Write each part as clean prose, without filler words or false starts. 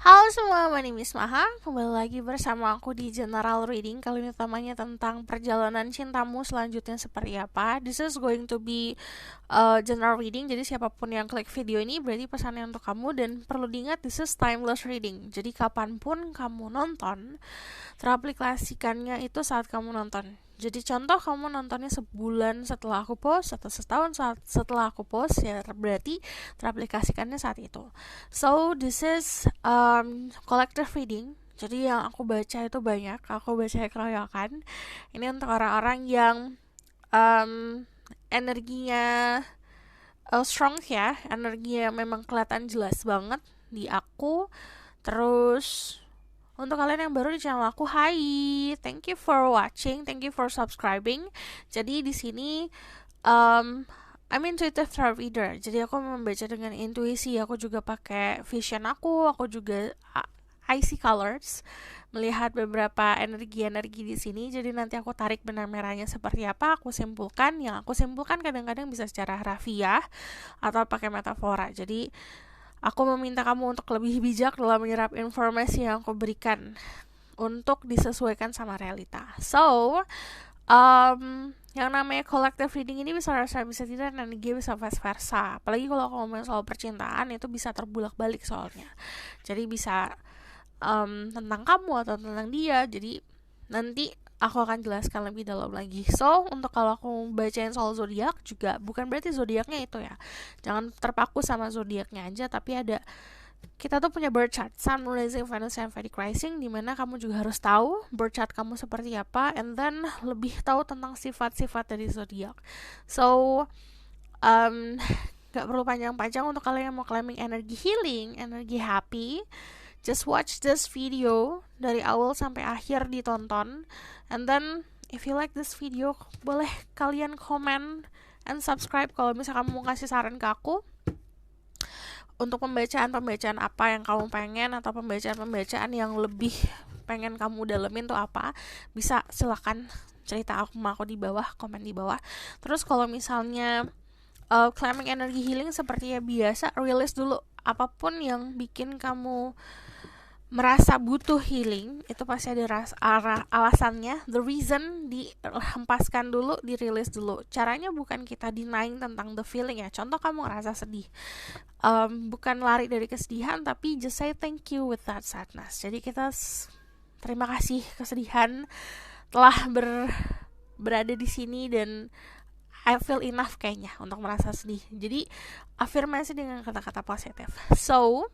Halo semua, my name is Maha. Kembali lagi bersama aku di General Reading. Kali ini temanya tentang perjalanan cintamu selanjutnya seperti apa. This is going to be general reading. Jadi siapapun yang klik video ini berarti pesannya untuk kamu. Dan perlu diingat, this is timeless reading. Jadi kapanpun kamu nonton, teraplikasikannya itu saat kamu nonton. Jadi contoh kamu nontonnya sebulan setelah aku post atau setahun setelah aku post, ya berarti teraplikasikannya saat itu. So this is collective reading. Jadi yang aku baca itu banyak, aku baca keroyokan. Ini untuk orang-orang yang energinya strong ya, energinya memang kelihatan jelas banget di aku. Terus untuk kalian yang baru di channel aku, hai, thank you for watching, thank you for subscribing. Jadi di sini I'm intuitive tarot reader. Jadi aku membaca dengan intuisi. Aku juga pakai vision aku juga I see colors, melihat beberapa energi-energi di sini. Jadi nanti aku tarik benang merahnya seperti apa, aku simpulkan. Yang aku simpulkan kadang-kadang bisa secara harfiah atau pakai metafora. Jadi aku meminta kamu untuk lebih bijak dalam menyerap informasi yang aku berikan untuk disesuaikan sama realita. So, yang namanya collective reading ini bisa rasa bisa tidak, energi bisa vice versa. Apalagi kalau aku ngomongin soal percintaan, itu bisa terbulak-balik soalnya. Jadi bisa tentang kamu atau tentang dia. Jadi nanti aku akan jelaskan lebih dalam lagi. So, untuk kalau aku bacain soal zodiak juga bukan berarti zodiaknya itu ya. Jangan terpaku sama zodiaknya aja, tapi ada, kita tuh punya birth chart, Sun, Moon, Rising, Venus, and Vedic Rising, dimana kamu juga harus tahu birth chart kamu seperti apa, and then lebih tahu tentang sifat-sifat dari zodiak. So, gak perlu panjang-panjang. Untuk kalian yang mau claiming energi healing, energi happy, just watch this video dari awal sampai akhir, ditonton. And then if you like this video, boleh kalian komen and subscribe kalau misalkan kamu mau kasih saran ke aku untuk pembacaan-pembacaan apa yang kamu pengen, atau pembacaan-pembacaan yang lebih pengen kamu dalemin tuh apa. Bisa silakan cerita sama aku di bawah, komen di bawah. Terus kalau misalnya claiming energy healing seperti ya biasa, rilis dulu apapun yang bikin kamu merasa butuh healing. Itu pasti ada alasannya. The reason dihempaskan dulu, dirilis dulu. Caranya bukan kita denying tentang the feeling ya. Contoh kamu ngerasa sedih, bukan lari dari kesedihan, tapi just say thank you with that sadness. Jadi kita terima kasih kesedihan telah berada di sini, dan I feel enough kayaknya untuk merasa sedih. Jadi afirmasi dengan kata-kata positif. So,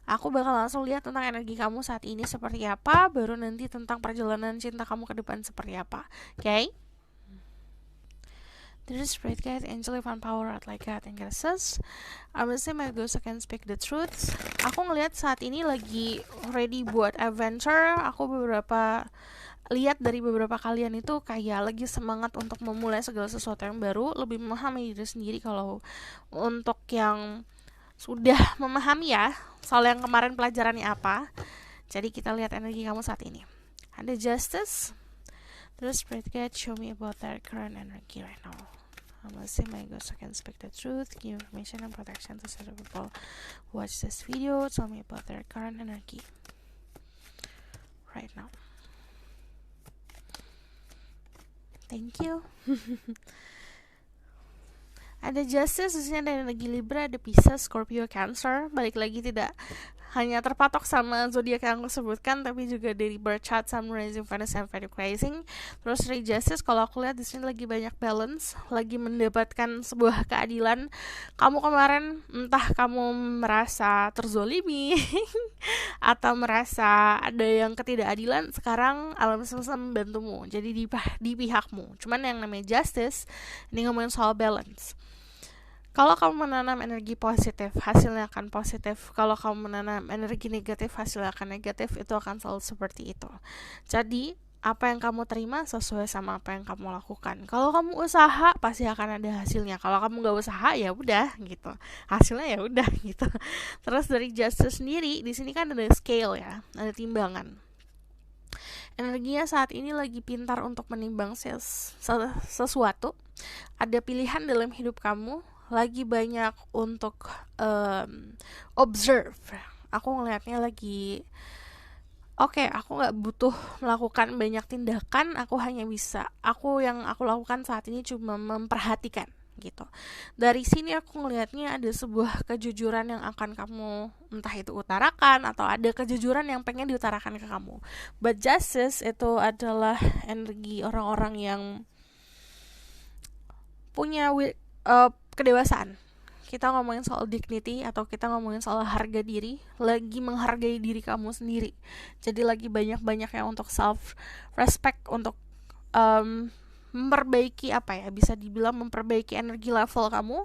aku bakal langsung lihat tentang energi kamu saat ini seperti apa, baru nanti tentang perjalanan cinta kamu ke depan seperti apa. Okay? This is Spirit Guide, Angel Divine Power, Art Like God, and Goddesses. I will say my ghost can speak the truth. Aku ngelihat saat ini lagi ready buat adventure. Aku lihat dari beberapa kalian itu kayak lagi semangat untuk memulai segala sesuatu yang baru, lebih memahami diri sendiri. Kalau untuk yang sudah memahami ya, soal yang kemarin pelajarannya apa. Jadi kita lihat energi kamu saat ini. Ada Justice. Terus Spirit Guide, show me about their current energy right now. I'm gonna say my ghost can speak the truth, give information and protection to certain people who watch this video. Tell me about their current energy right now. Thank you. Ada Justice, di sini ada energi Libra, ada Pisces, Scorpio, Cancer. Balik lagi tidak hanya terpatok sama zodiak yang aku sebutkan, tapi juga dari birth chart, Sun, Rising, Venus, and Vedic Rising. Terus dari Justice, kalau aku lihat di sini lagi banyak balance, lagi mendapatkan sebuah keadilan. Kamu kemarin entah kamu merasa terzolimi atau merasa ada yang ketidakadilan, sekarang alam semesta membantumu, jadi di pihakmu. Cuman yang namanya Justice ini ngomongin soal balance. Kalau kamu menanam energi positif, hasilnya akan positif. Kalau kamu menanam energi negatif, hasilnya akan negatif. Itu akan selalu seperti itu. Jadi, apa yang kamu terima sesuai sama apa yang kamu lakukan. Kalau kamu usaha, pasti akan ada hasilnya. Kalau kamu nggak usaha, ya udah gitu. Hasilnya ya udah gitu. Terus dari Justice sendiri, di sini kan ada scale ya, ada timbangan. Energinya saat ini lagi pintar untuk menimbang sesuatu. Ada pilihan dalam hidup kamu, lagi banyak untuk observe aku ngelihatnya lagi oke, aku nggak butuh melakukan banyak tindakan, yang aku lakukan saat ini cuma memperhatikan gitu. Dari sini aku ngelihatnya ada sebuah kejujuran yang akan kamu entah itu utarakan atau ada kejujuran yang pengen diutarakan ke kamu. But justice itu adalah energi orang-orang yang punya kedewasaan. Kita ngomongin soal dignity atau kita ngomongin soal harga diri, lagi menghargai diri kamu sendiri. Jadi lagi banyak-banyaknya untuk self respect, untuk memperbaiki bisa dibilang memperbaiki energi level kamu.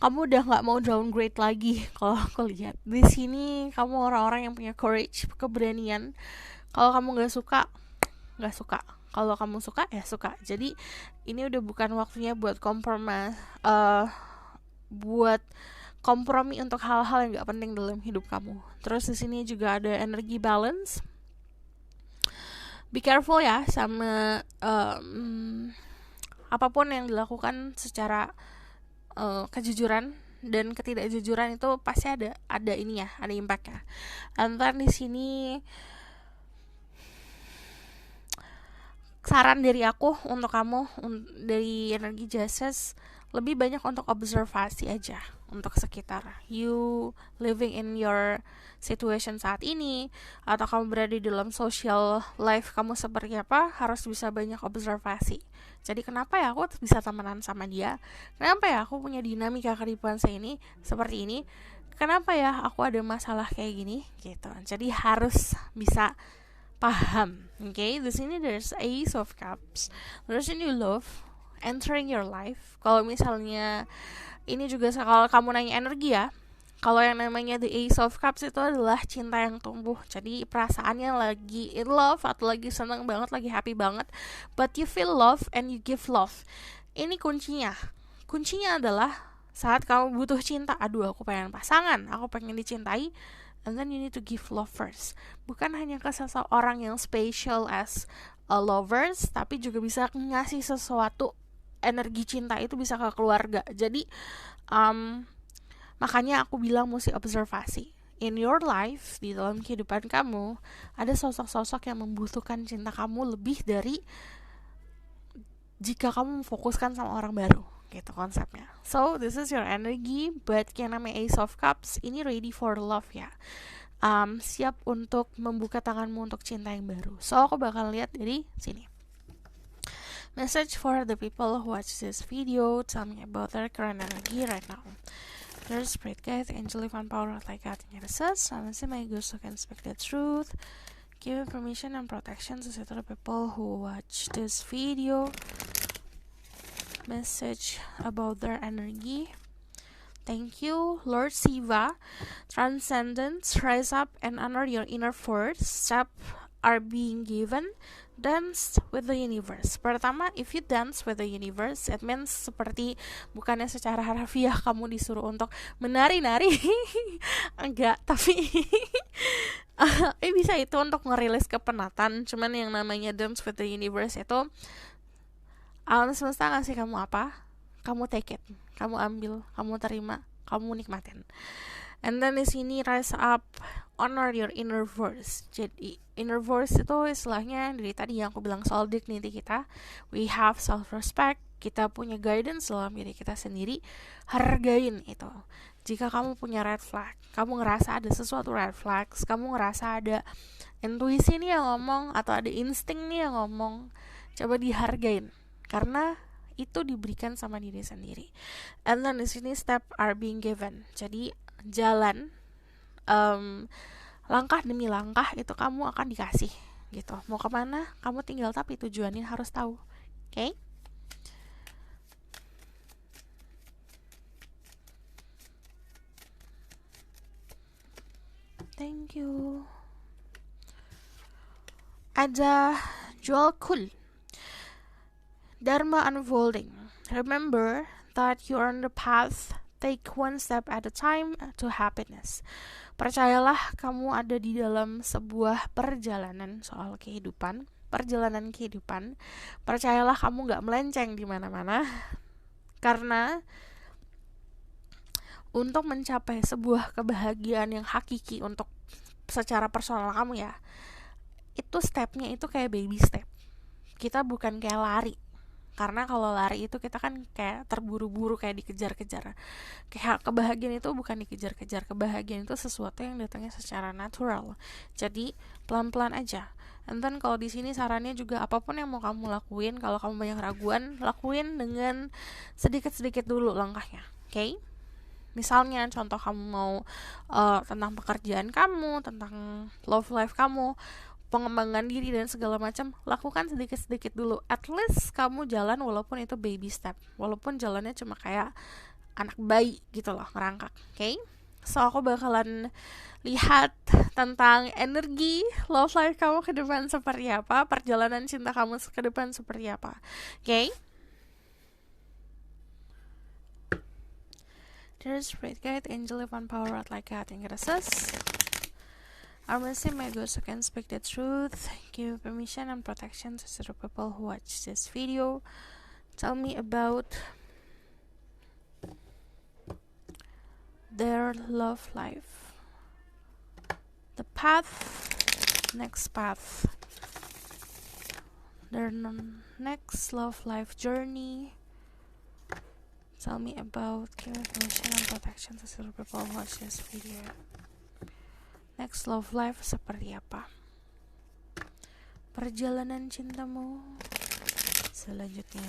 Kamu udah nggak mau downgrade lagi. Kalau aku lihat di sini kamu orang-orang yang punya courage, keberanian. Kalau kamu nggak suka, kalau kamu suka ya suka. Jadi ini udah bukan waktunya buat kompromi untuk hal-hal yang gak penting dalam hidup kamu. Terus di sini juga ada energi balance. Be careful ya sama apapun yang dilakukan secara kejujuran dan ketidakjujuran itu pasti ada impact-nya. Antar di sini saran dari aku untuk kamu dari energi Justice, lebih banyak untuk observasi aja untuk sekitar you living in your situation saat ini, atau kamu berada di dalam social life kamu seperti apa, harus bisa banyak observasi. Jadi kenapa ya aku bisa temenan sama dia, kenapa ya aku punya dinamika kehidupan seperti ini, kenapa ya aku ada masalah kayak gini gitu. Jadi harus bisa paham. Okay, di sini there's Ace of Cups, there's a new love entering your life. Kalau misalnya ini juga kalau kamu nanya energi ya, kalau yang namanya the Ace of Cups itu adalah cinta yang tumbuh. Jadi perasaannya lagi in love atau lagi seneng banget, lagi happy banget, but you feel love and you give love. Ini kuncinya adalah saat kamu butuh cinta, aduh aku pengen pasangan, aku pengen dicintai, and then you need to give love first. Bukan hanya ke seseorang yang special as a lovers, tapi juga bisa ngasih sesuatu, energi cinta itu bisa ke keluarga. Jadi makanya aku bilang mesti observasi. In your life, di dalam kehidupan kamu, ada sosok-sosok yang membutuhkan cinta kamu lebih dari jika kamu memfokuskan sama orang baru. Gitu konsepnya. So, this is your energy, but yang namanya Ace of Cups, ini ready for love ya. Siap untuk membuka tanganmu untuk cinta yang baru. So, aku bakal lihat dari sini. Message for the people who watch this video. Tell me about their current energy right now. There's Spirit Guide, Angel, Divine Power, like God, and Genesis. I'm see my ghost who can speak the truth. Give permission and protection to the people who watch this video. Message about their energy. Thank you, Lord Shiva. Transcendence, rise up and honor your inner force. Step are being given. Dance with the universe. Pertama, if you dance with the universe, it means seperti bukannya secara harfiah kamu disuruh untuk menari-nari, enggak, tapi bisa itu untuk ngerilis kepenatan. Cuman yang namanya dance with the universe itu alam semesta ngasih kamu apa, kamu take it, kamu ambil, kamu terima, kamu nikmatin. And then di sini rise up, honor your inner voice. Jadi inner voice itu istilahnya dari tadi yang aku bilang soal dignity kita. We have self respect, kita punya guidance dalam diri kita sendiri. Hargain itu. Jika kamu punya red flag, kamu ngerasa ada sesuatu red flags, kamu ngerasa ada intuisi nih yang ngomong atau ada insting nih yang ngomong, coba dihargain. Karena itu diberikan sama diri sendiri. And then di sini step are being given. Jadi jalan langkah demi langkah itu kamu akan dikasih gitu. Mau kemana kamu tinggal tapi tujuannya harus tahu. Okay? Thank you. Ada Jual Kul, Dharma unfolding. Remember that you are on the path. Take one step at a time to happiness. Percayalah kamu ada di dalam sebuah perjalanan soal kehidupan, perjalanan kehidupan. Percayalah kamu gak melenceng di mana-mana. Karena untuk mencapai sebuah kebahagiaan yang hakiki untuk secara personal kamu ya, itu stepnya itu kayak baby step. Kita bukan kayak lari, karena kalau lari itu kita kan kayak terburu-buru, kayak dikejar-kejar. Kayak kebahagiaan itu bukan dikejar-kejar, kebahagiaan itu sesuatu yang datangnya secara natural. Jadi pelan-pelan aja. And then kalau di sini sarannya juga, apapun yang mau kamu lakuin, kalau kamu banyak raguan, lakuin dengan sedikit-sedikit dulu langkahnya. Oke? Misalnya contoh kamu mau tentang pekerjaan kamu, tentang love life kamu, pengembangan diri dan segala macam, lakukan sedikit-sedikit dulu. At least kamu jalan walaupun itu baby step, walaupun jalannya cuma kayak anak bayi gitu loh, ngerangkak. Oke? So aku bakalan lihat tentang energi love life kamu ke depan seperti apa, perjalanan cinta kamu ke depan seperti apa. Oke? Dear Spirit Guide, Angel Divine Power, Art Like God, yang gracias. Our mercy may go so can speak the truth, give permission and protection to the people who watch this video. Tell me about their love life, the path, next path, their next love life journey. Tell me about giving permission and protection to the people who watch this video. Next love life seperti apa? Perjalanan cintamu selanjutnya.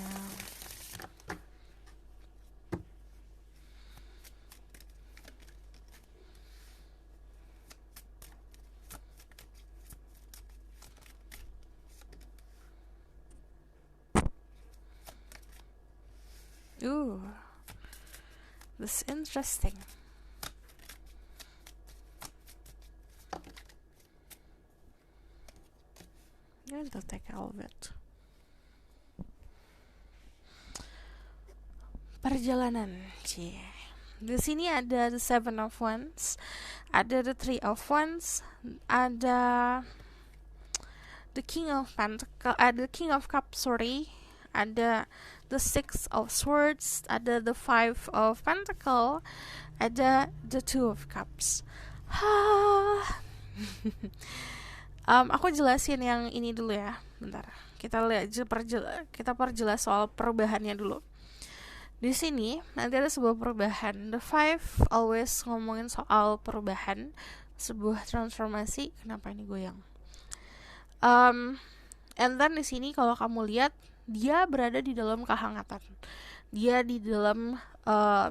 Ooh, this is interesting. I'm going to take all of it. Perjalanan, cie. Di sini ada the Seven of Wands, ada the Three of Wands, ada the King of Pentacles, ada the King of Cups, ada the Six of Swords, ada the Five of Pentacles, ada the Two of Cups. Aku jelasin yang ini dulu ya, bentar. Kita perjelas soal perubahannya dulu. Di sini nanti ada sebuah perubahan. The Five always ngomongin soal perubahan, sebuah transformasi. Kenapa ini goyang? And then di sini kalau kamu lihat, dia berada di dalam kehangatan. Dia di dalam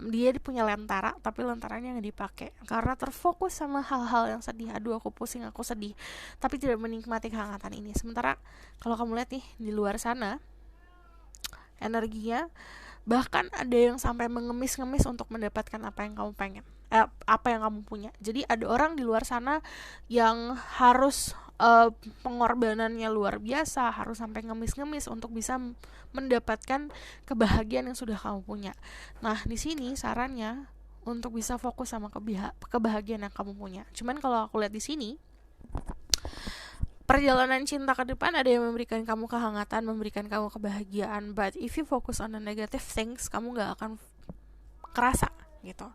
dia punya lentara, tapi lentaranya nggak dipakai karena terfokus sama hal-hal yang sedih. Aduh, aku pusing, aku sedih, tapi tidak menikmati kehangatan ini. Sementara kalau kamu lihat nih di luar sana, energinya bahkan ada yang sampai mengemis-ngemis untuk mendapatkan apa yang kamu pengen, apa yang kamu punya. Jadi ada orang di luar sana yang harus pengorbanannya luar biasa, harus sampai ngemis-ngemis untuk bisa mendapatkan kebahagiaan yang sudah kamu punya. Nah, di sini sarannya untuk bisa fokus sama kebahagiaan yang kamu punya. Cuman kalau aku lihat di sini, perjalanan cinta ke depan ada yang memberikan kamu kehangatan, memberikan kamu kebahagiaan, but if you focus on the negative things, kamu gak akan kerasa gitu.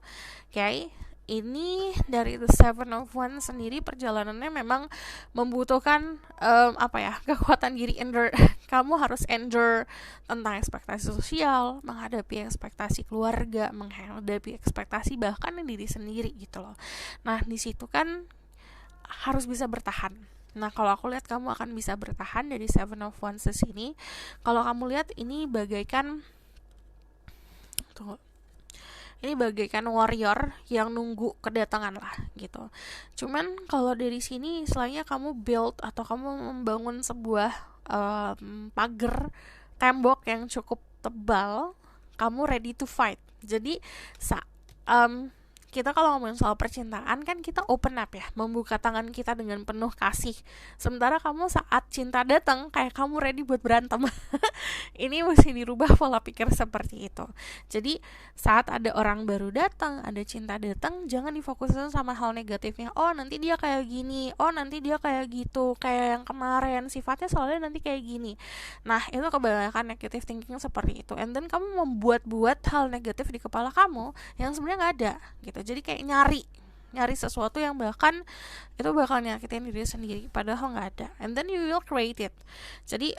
Okay? Ini dari the Seven of Wands sendiri, perjalanannya memang membutuhkan kekuatan diri. Kamu harus endure tentang ekspektasi sosial, menghadapi ekspektasi keluarga, menghadapi ekspektasi bahkan diri sendiri gitu loh. Nah, di situ kan harus bisa bertahan. Nah, kalau aku lihat kamu akan bisa bertahan dari Seven of Wands di sini. Kalau kamu lihat ini bagaikan warrior yang nunggu kedatangan lah gitu. Cuman kalau dari sini istilahnya kamu build atau kamu membangun sebuah pagar, tembok yang cukup tebal, kamu ready to fight. Jadi kita kalau ngomongin soal percintaan kan kita open up ya, membuka tangan kita dengan penuh kasih. Sementara kamu saat cinta datang kayak kamu ready buat berantem. Ini mesti dirubah pola pikir seperti itu. Jadi saat ada orang baru datang, ada cinta datang, jangan difokusin sama hal negatifnya. Oh nanti dia kayak gini, oh nanti dia kayak gitu, kayak yang kemarin sifatnya soalnya nanti kayak gini. Nah itu kebanyakan negative thinking seperti itu. And then kamu membuat-buat hal negatif di kepala kamu yang sebenarnya nggak ada gitu. Jadi kayak nyari sesuatu yang bahkan itu bakal nyakitin diri sendiri padahal nggak ada, and then you will create it. Jadi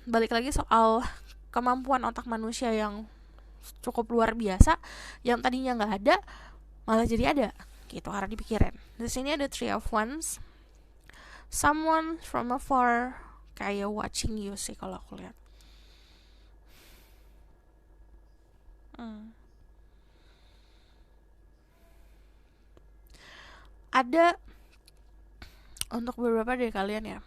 balik lagi soal kemampuan otak manusia yang cukup luar biasa, yang tadinya nggak ada malah jadi ada gitu karena dipikirin. Di sini ada Three of Wands, someone from afar, kayak watching you sih kalau aku lihat. Ada untuk beberapa dari kalian ya,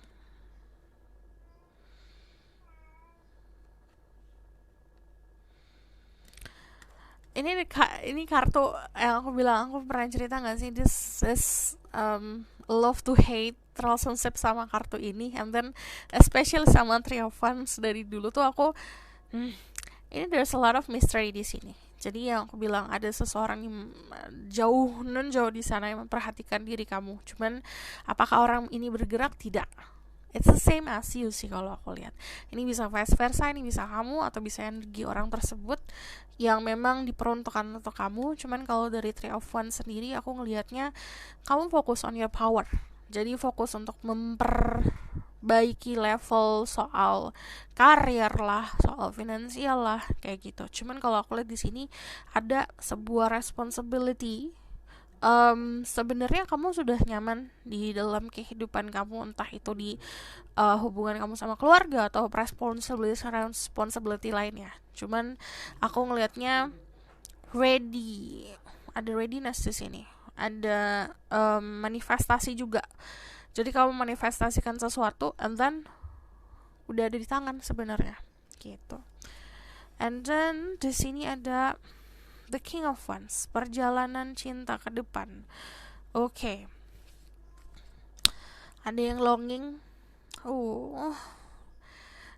ini kartu yang aku bilang, aku pernah cerita nggak sih, this is love to hate relationship sama kartu ini, and then especially sama Three of Wands. Dari dulu tuh aku ini there's a lot of mystery di sini. Jadi yang aku bilang, ada seseorang yang jauh di sana yang memperhatikan diri kamu. Cuman apakah orang ini bergerak? Tidak. It's the same as you sih kalau aku lihat. Ini bisa vice versa, ini bisa kamu atau bisa energi orang tersebut yang memang diperuntukkan untuk kamu. Cuman kalau dari Three of Wands sendiri, aku ngelihatnya kamu fokus on your power. Jadi fokus untuk memperbaiki level soal karir lah, soal finansial lah, kayak gitu. Cuman kalau aku lihat di sini ada sebuah responsibility. Sebenarnya kamu sudah nyaman di dalam kehidupan kamu, entah itu di hubungan kamu sama keluarga atau responsibility lainnya. Cuman aku ngelihatnya ready, ada readiness di sini, ada manifestasi juga. Jadi kamu manifestasikan sesuatu and then udah ada di tangan sebenarnya gitu. And then di sini ada The King of Wands, perjalanan cinta ke depan. Oke. Ada yang longing.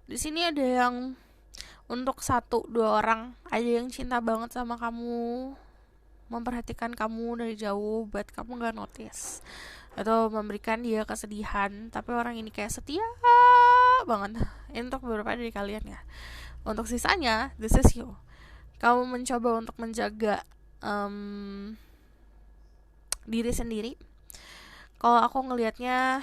Di sini ada yang untuk 1-2 orang, ada yang cinta banget sama kamu, memperhatikan kamu dari jauh, buat kamu gak notice, atau memberikan dia kesedihan, tapi orang ini kayak setia banget. Ini untuk beberapa dari kalian ya. Untuk sisanya, this is you. Kamu mencoba untuk menjaga diri sendiri. Kalau aku ngelihatnya,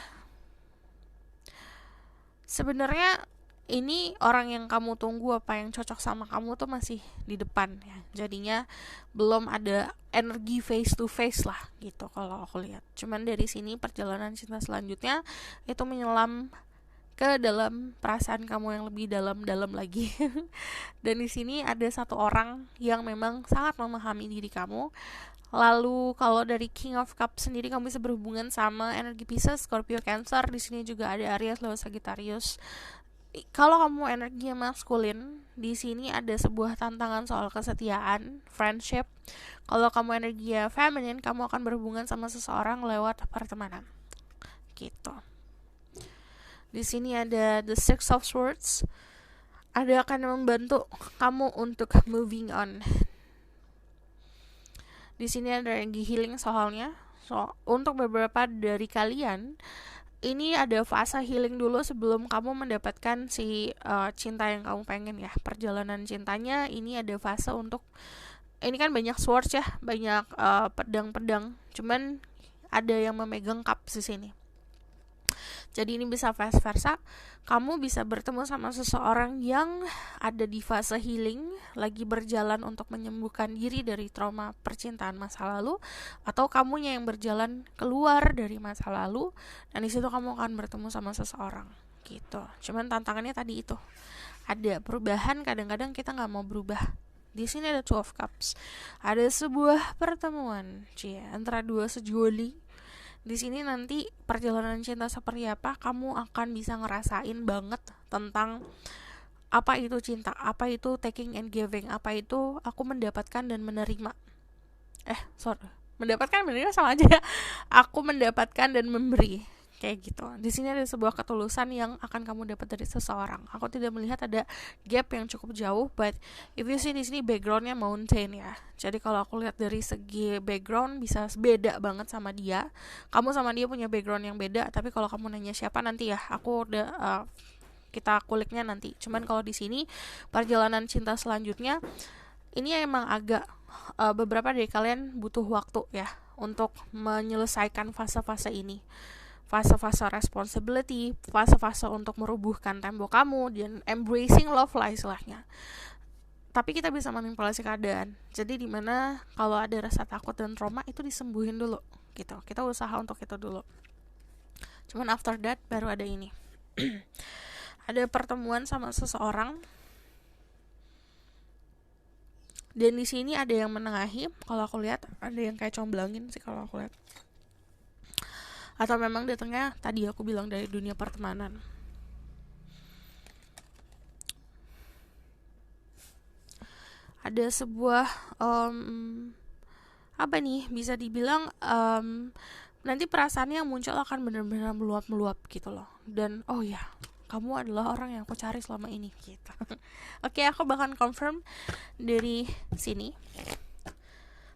sebenarnya ini orang yang kamu tunggu, apa yang cocok sama kamu tuh masih di depan ya. Jadinya belum ada energi face to face lah gitu kalau aku lihat. Cuman dari sini perjalanan cinta selanjutnya itu menyelam ke dalam perasaan kamu yang lebih dalam lagi. Dan di sini ada 1 orang yang memang sangat memahami diri kamu. Lalu kalau dari King of Cups sendiri, kamu bisa berhubungan sama energi Pisces, Scorpio, Cancer. Di sini juga ada Aries, Leo, Sagittarius. Kalau kamu energinya maskulin, di sini ada sebuah tantangan soal kesetiaan, friendship. Kalau kamu energinya feminine, kamu akan berhubungan sama seseorang lewat pertemanan. Gitu. Di sini ada The Six of Swords. Ada akan membantu kamu untuk moving on. Di sini ada energi healing soalnya. So, untuk beberapa dari kalian, ini ada fase healing dulu sebelum kamu mendapatkan si cinta yang kamu pengen ya. Perjalanan cintanya ini ada fase untuk, ini kan banyak swords ya, banyak pedang-pedang. Cuman ada yang memegang cups di sini. Jadi ini bisa vice versa. Kamu bisa bertemu sama seseorang yang ada di fase healing, lagi berjalan untuk menyembuhkan diri dari trauma percintaan masa lalu, atau kamunya yang berjalan keluar dari masa lalu, dan di situ kamu akan bertemu sama seseorang gitu. Cuman tantangannya tadi itu, ada perubahan, kadang-kadang kita nggak mau berubah. Di sini ada Two of Cups, ada sebuah pertemuan antara 2 sejoli. Di sini nanti perjalanan cinta seperti apa, kamu akan bisa ngerasain banget tentang apa itu cinta, apa itu taking and giving, apa itu aku mendapatkan dan menerima. Mendapatkan benernya sama aja. Aku mendapatkan dan memberi, kayak gitu. Di sini ada sebuah ketulusan yang akan kamu dapat dari seseorang. Aku tidak melihat ada gap yang cukup jauh, but if you see di sini backgroundnya mountain ya. Jadi kalau aku lihat dari segi background bisa beda banget sama dia. Kamu sama dia punya background yang beda, tapi kalau kamu nanya siapa nanti ya, aku udah kita kuliknya nanti. Cuman kalau di sini perjalanan cinta selanjutnya ini emang agak beberapa dari kalian butuh waktu ya untuk menyelesaikan fase-fase ini. Fase-fase responsibility, fase-fase untuk merubuhkan tembok kamu dan embracing love lah istilahnya. Tapi kita bisa manipulasi keadaan. Jadi dimana kalau ada rasa takut dan trauma itu disembuhin dulu gitu. Kita usaha untuk itu dulu. Cuman after that baru ada ini. Ada pertemuan sama seseorang, dan di sini ada yang menengahi. Kalau aku lihat ada yang kayak comblangin sih kalau aku lihat, atau memang datangnya tadi aku bilang dari dunia pertemanan. Ada sebuah apa nih, bisa dibilang nanti perasaannya yang muncul akan benar-benar meluap-meluap gitu loh. Dan oh ya, kamu adalah orang yang aku cari selama ini gitu. Oke, aku bahkan confirm dari sini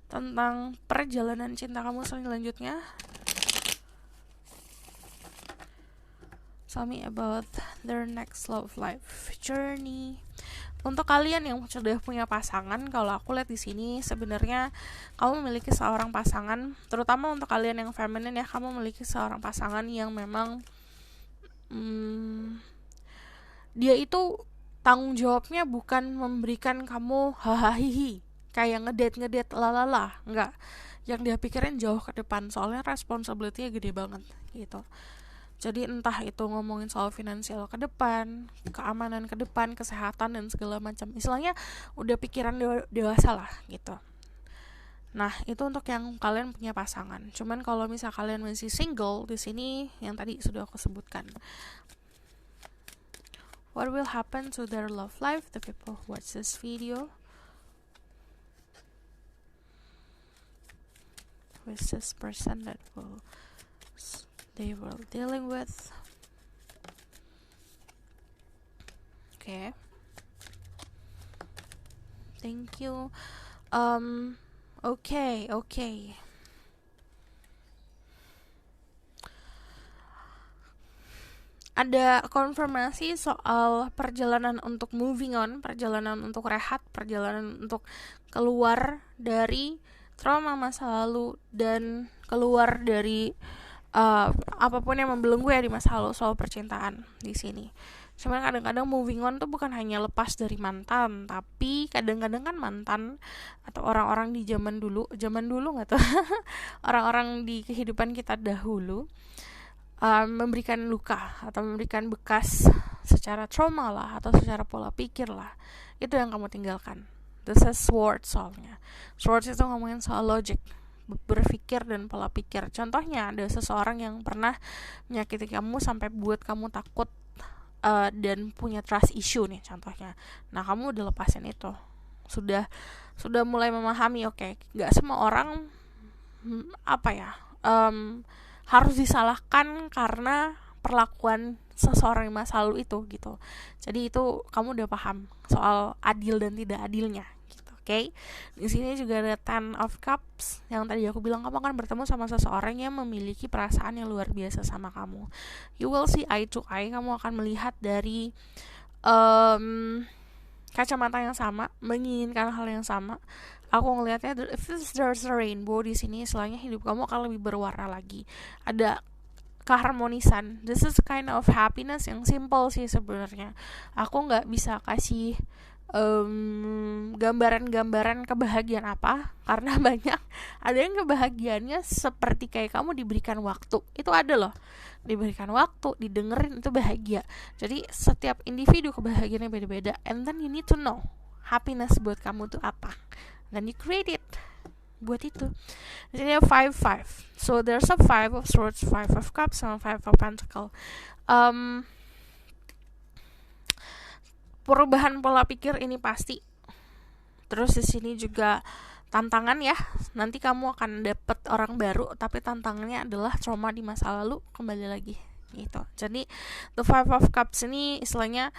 tentang perjalanan cinta kamu selanjutnya. Tell me about their next love life journey. Untuk kalian yang sudah punya pasangan, kalau aku lihat di sini sebenarnya kamu memiliki seorang pasangan, terutama untuk kalian yang feminin ya, kamu memiliki seorang pasangan yang memang dia itu tanggung jawabnya bukan memberikan kamu hahaha kayak ngedate lalala, enggak. Yang dia pikirin jauh ke depan, soalnya responsibility-nya gede banget gitu. Jadi entah itu ngomongin soal finansial ke depan, keamanan ke depan, kesehatan dan segala macam. Istilahnya udah pikiran dewasa lah gitu. Nah, itu untuk yang kalian punya pasangan. Cuman kalau misal kalian masih single, di sini yang tadi sudah aku sebutkan. What will happen to their love life? The people who watch this video. Who is this person that they were dealing with? Okay. Thank you. Okay. Ada konfirmasi soal perjalanan untuk moving on, perjalanan untuk rehat, perjalanan untuk keluar dari trauma masa lalu dan keluar dari apapun yang membelenggu ya di masa lalu soal percintaan di sini. Cuman kadang-kadang moving on tuh bukan hanya lepas dari mantan, tapi kadang-kadang kan mantan atau orang-orang di zaman dulu nggak tuh, orang-orang di kehidupan kita dahulu memberikan luka atau memberikan bekas secara trauma lah atau secara pola pikir lah. Itu yang kamu tinggalkan. This is Swords soalnya. Swords itu ngomongin soal logic, berpikir dan pola pikir. Contohnya ada seseorang yang pernah menyakiti kamu sampai buat kamu takut dan punya trust issue nih contohnya. Nah, kamu udah lepasin itu. Sudah mulai memahami, oke, gak semua orang harus disalahkan karena perlakuan seseorang di masa lalu itu gitu. Jadi itu kamu udah paham soal adil dan tidak adilnya gitu. Oke. Di sini juga ada Ten of Cups yang tadi aku bilang, kamu akan bertemu sama seseorang yang memiliki perasaan yang luar biasa sama kamu. You will see eye to eye, kamu akan melihat dari kacamata yang sama, menginginkan hal yang sama. Aku ngelihatnya if there's a rainbow di sini, istilahnya hidup kamu akan lebih berwarna lagi. Ada keharmonisan. This is kind of happiness yang simple sih sebenarnya. Aku nggak bisa kasih gambaran-gambaran kebahagiaan apa, karena banyak. Ada yang kebahagiaannya seperti kayak kamu diberikan waktu. Itu ada loh. Diberikan waktu, didengerin, itu bahagia. Jadi setiap individu kebahagiaannya beda-beda. And then you need to know happiness buat kamu tuh apa. Dan you create it buat itu. Jadi ada 5-5. So there's a 5 of Swords, 5 of Cups, sama 5 of Pentacles. Perubahan pola pikir ini pasti. Terus di sini juga tantangan ya, nanti kamu akan dapet orang baru, tapi tantangannya adalah trauma di masa lalu kembali lagi gitu. Jadi the Five of Cups ini istilahnya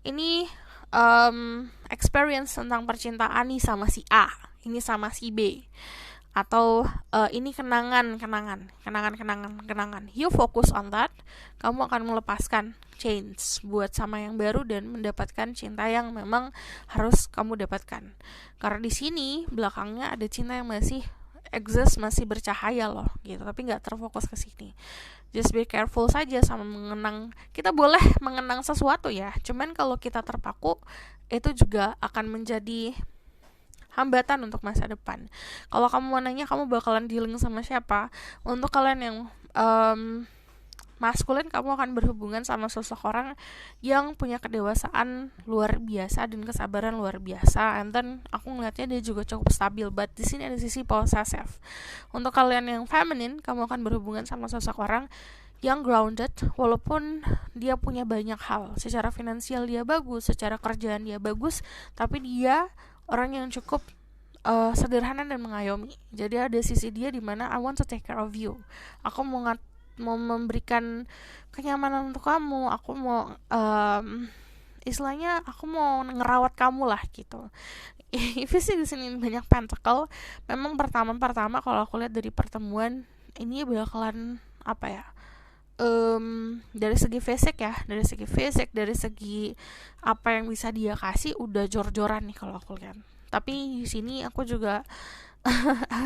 ini experience tentang percintaan nih sama si A, ini sama si B, atau ini kenangan. You focus on that, kamu akan melepaskan change buat sama yang baru dan mendapatkan cinta yang memang harus kamu dapatkan. Karena di sini belakangnya ada cinta yang masih exist, masih bercahaya loh gitu, tapi nggak terfokus ke sini. Just be careful saja sama mengenang. Kita boleh mengenang sesuatu ya, cuman kalau kita terpaku itu juga akan menjadi hambatan untuk masa depan. Kalau kamu mau nanya kamu bakalan dealing sama siapa, untuk kalian yang maskulin, kamu akan berhubungan sama sosok orang yang punya kedewasaan luar biasa dan kesabaran luar biasa. And then aku ngeliatnya dia juga cukup stabil. But di sini ada sisi possessive. Untuk kalian yang feminine, kamu akan berhubungan sama sosok orang yang grounded, walaupun dia punya banyak hal. Secara finansial dia bagus, secara kerjaan dia bagus, tapi dia orang yang cukup sederhana dan mengayomi. Jadi ada sisi dia di mana I want to take care of you. Aku mau memberikan kenyamanan untuk kamu, aku mau istilahnya aku mau ngerawat kamu lah gitu. If you see di sini banyak pentacle, memang pertama kalau aku lihat dari pertemuan ini bakalan apa ya, dari segi fisik, dari segi apa yang bisa dia kasih udah jor-joran nih kalau aku lihat. Tapi di sini aku juga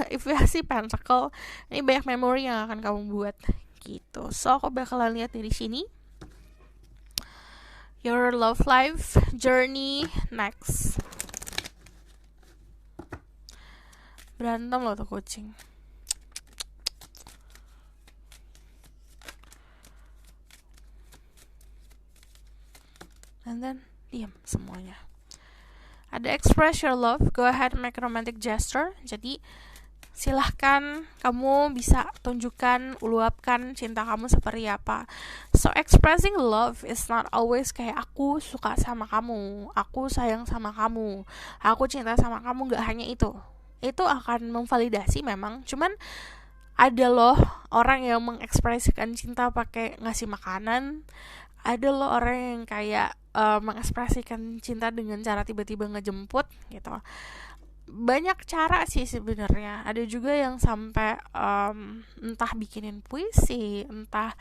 if you see pentacle, ini banyak memori yang akan kamu buat gitu. So aku bakalan lihat dari sini your love life journey next. Berantem loh tuh kucing. And then diam semuanya. Ada express your love, go ahead and make a romantic gesture. Jadi silahkan kamu bisa tunjukkan, luapkan cinta kamu seperti apa. So expressing love is not always kayak aku suka sama kamu, aku sayang sama kamu, aku cinta sama kamu. Gak hanya itu akan memvalidasi memang, cuman ada loh orang yang mengekspresikan cinta pakai ngasih makanan. Ada loh orang yang kayak mengekspresikan cinta dengan cara tiba-tiba ngejemput gitu. Banyak cara sih sebenarnya. Ada juga yang sampai entah bikinin puisi, entah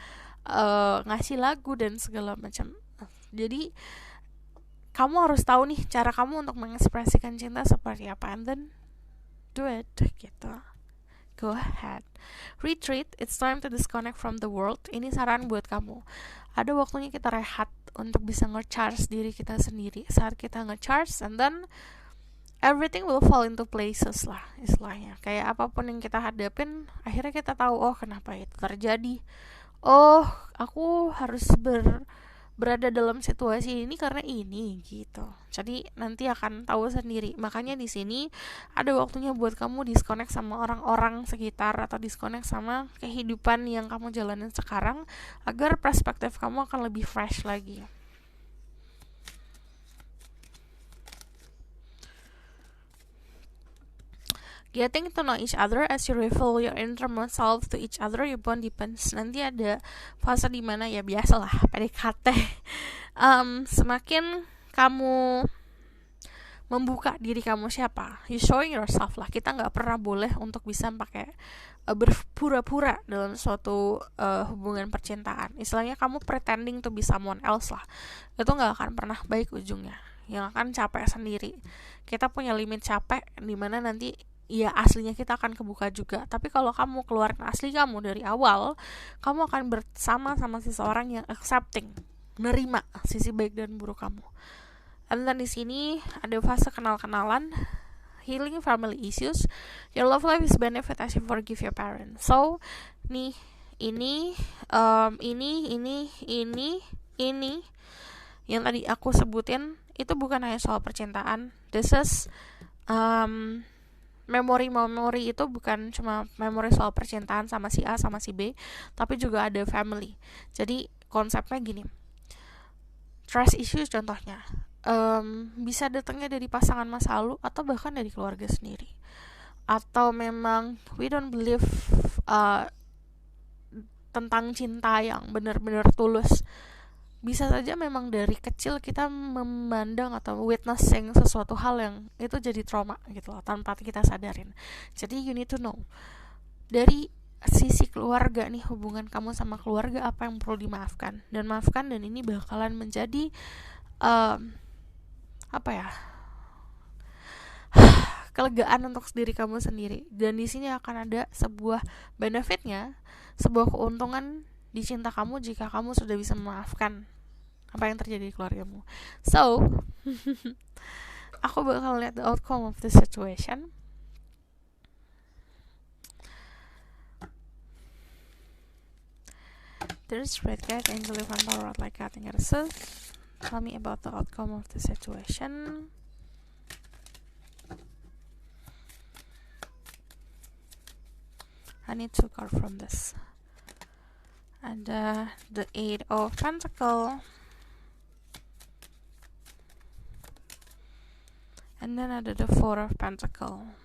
ngasih lagu dan segala macam. Jadi kamu harus tahu nih cara kamu untuk mengekspresikan cinta seperti apa, and then do it gitu. Go ahead. Retreat, it's time to disconnect from the world. Ini saran buat kamu. Ada waktunya kita rehat untuk bisa nge-charge diri kita sendiri. Saat kita nge-charge, and then everything will fall into places lah istilahnya. Kayak apapun yang kita hadapin, akhirnya kita tahu, oh kenapa itu terjadi. Oh, aku harus berada dalam situasi ini karena ini gitu. Jadi nanti akan tahu sendiri. Makanya di sini ada waktunya buat kamu disconnect sama orang-orang sekitar atau disconnect sama kehidupan yang kamu jalanin sekarang agar perspektif kamu akan lebih fresh lagi. Getting to know each other as you reveal your innermost self to each other, your bond deepens. Nanti ada fase dimana ya biasalah PDKT. Semakin kamu membuka diri kamu siapa, you showing yourself lah. Kita nggak pernah boleh untuk bisa pakai berpura-pura dalam suatu hubungan percintaan. Istilahnya kamu pretending to be someone else lah. Itu nggak akan pernah baik ujungnya. Yang akan capek sendiri. Kita punya limit capek dimana nanti ya aslinya kita akan kebuka juga. Tapi kalau kamu keluarin asli kamu dari awal, kamu akan bersama sama seseorang yang accepting, menerima sisi baik dan buruk kamu. And then di sini ada fase kenal-kenalan, healing family issues. Your love life is benefit as you forgive your parents. So nih ini yang tadi aku sebutin itu bukan hanya soal percintaan. This is memori itu bukan cuma memori soal percintaan sama si A sama si B, tapi juga ada family. Jadi konsepnya gini, trust issues contohnya bisa datangnya dari pasangan masa lalu atau bahkan dari keluarga sendiri. atau memang we don't believe tentang cinta yang benar-benar tulus. Bisa saja memang dari kecil kita memandang atau witnessing sesuatu hal yang itu jadi trauma gitu loh, tanpa kita sadarin. Jadi you need to know dari sisi keluarga nih, hubungan kamu sama keluarga apa yang perlu dimaafkan dan maafkan, dan ini bakalan menjadi kelegaan untuk diri kamu sendiri. Dan di sini akan ada sebuah benefitnya, sebuah keuntungan di cinta kamu jika kamu sudah bisa memaafkan apa yang terjadi di keluargamu. So, aku bakal lihat the outcome of the situation. There's red cat, angel, elephant, power, like cat, and so tell me about the outcome of the situation. I need 2 cards from this. And the 8 of Pentacles. And then ada the 4 of Pentacles.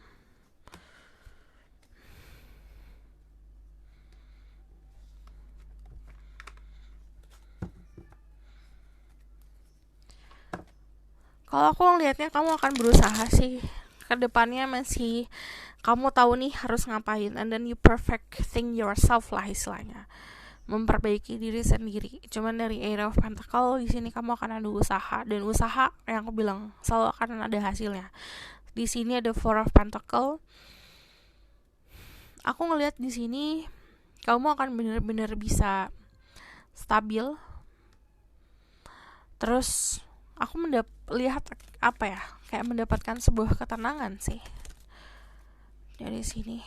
Kalau aku ngelihatnya kamu akan berusaha sih. Kedepannya masih kamu tahu nih harus ngapain, and then you perfecting yourself lah istilahnya, memperbaiki diri sendiri. Cuman dari 8 of Pentacles di sini kamu akan ada usaha, dan usaha yang aku bilang selalu akan ada hasilnya. Di sini ada 4 of Pentacles. Aku ngelihat di sini kamu akan benar-benar bisa stabil. Terus aku lihat kayak mendapatkan sebuah ketenangan sih dari sini.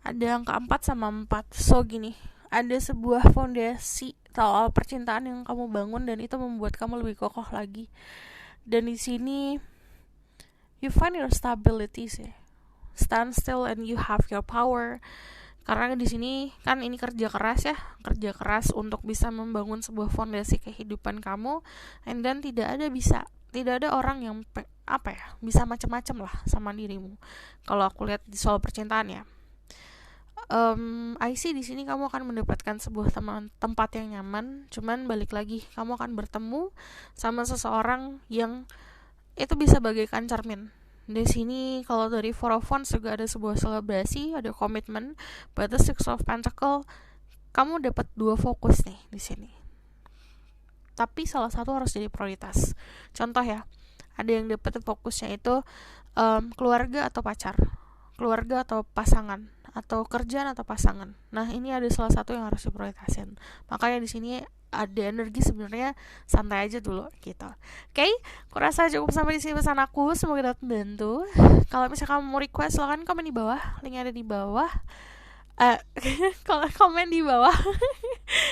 Ada angka 4 sama 4. So gini, ada sebuah fondasi soal percintaan yang kamu bangun, dan itu membuat kamu lebih kokoh lagi. Dan di sini you find your stability sih. Stand still and you have your power. Karena di sini kan ini kerja keras untuk bisa membangun sebuah fondasi kehidupan kamu, and then tidak ada orang yang bisa macam-macam lah sama dirimu. Kalau aku lihat di soal percintaan ya, I see di sini kamu akan mendapatkan sebuah tempat yang nyaman. Cuman balik lagi, kamu akan bertemu sama seseorang yang itu bisa bagaikan cermin. Di sini kalau dari 4 of Wands juga ada sebuah selebrasi, ada komitmen. But the 6 of Pentacles, kamu dapat 2 fokus nih di sini. Tapi salah satu harus jadi prioritas. Contoh ya, ada yang dapat fokusnya itu keluarga atau pacar, keluarga atau pasangan, atau kerjaan atau pasangan. Nah, ini ada salah satu yang harus diprioritasin. Makanya di sini ada energi sebenarnya santai aja dulu gitu. Oke, kurasa cukup sampai di sini pesan aku. Semoga dapat membantu. Kalau misalnya kamu mau request, silahkan komen di bawah. Linknya ada di bawah. Kalau komen di bawah.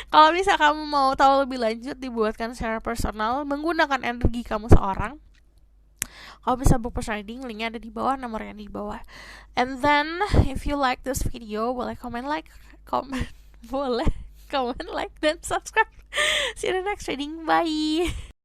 Kalau misalnya kamu mau tahu lebih lanjut, dibuatkan secara personal menggunakan energi kamu seorang. Kalau bisa book personal reading, linknya ada di bawah, nomornya di bawah. And then if you like this video, boleh comment, dan subscribe. See you in the next reading. Bye.